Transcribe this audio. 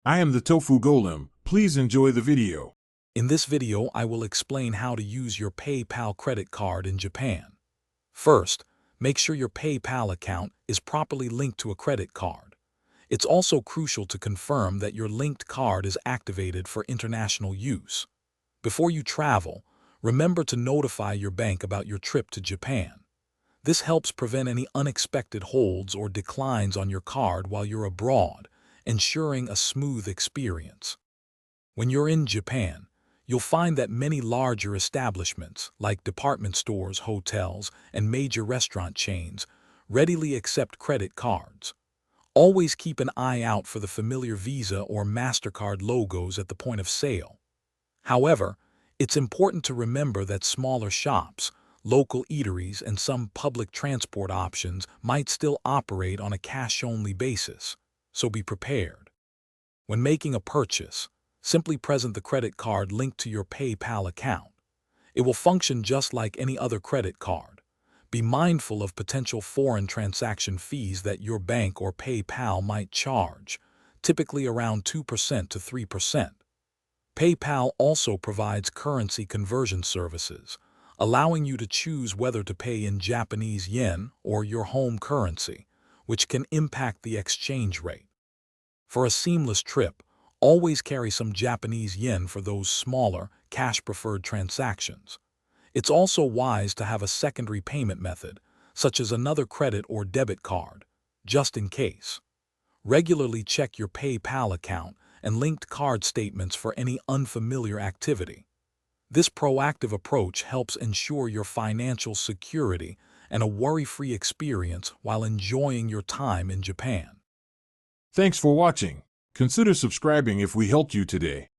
I am the Tofu Golem. Please enjoy the video. In this video, I will explain how to use your PayPal credit card in Japan. First, make sure your PayPal account is properly linked to a credit card. It's also crucial to confirm that your linked card is activated for international use. Before you travel, remember to notify your bank about your trip to Japan. This helps prevent any unexpected holds or declines on your card while you're abroad, ensuring a smooth experience. When you're in Japan, you'll find that many larger establishments, like department stores, hotels, and major restaurant chains, readily accept credit cards. Always keep an eye out for the familiar Visa or MasterCard logos at the point of sale. However, it's important to remember that smaller shops, local eateries, and some public transport options might still operate on a cash-only basis, so be prepared. When making a purchase, simply present the credit card linked to your PayPal account. It will function just like any other credit card. Be mindful of potential foreign transaction fees that your bank or PayPal might charge, typically around 2% to 3%. PayPal also provides currency conversion services, allowing you to choose whether to pay in Japanese yen or your home currency, which can impact the exchange rate. For a seamless trip, always carry some Japanese yen for those smaller, cash-preferred transactions. It's also wise to have a secondary payment method, such as another credit or debit card, just in case. Regularly check your PayPal account and linked card statements for any unfamiliar activity. This proactive approach helps ensure your financial security and a worry-free experience while enjoying your time in Japan. Thanks for watching. Consider subscribing if we helped you today.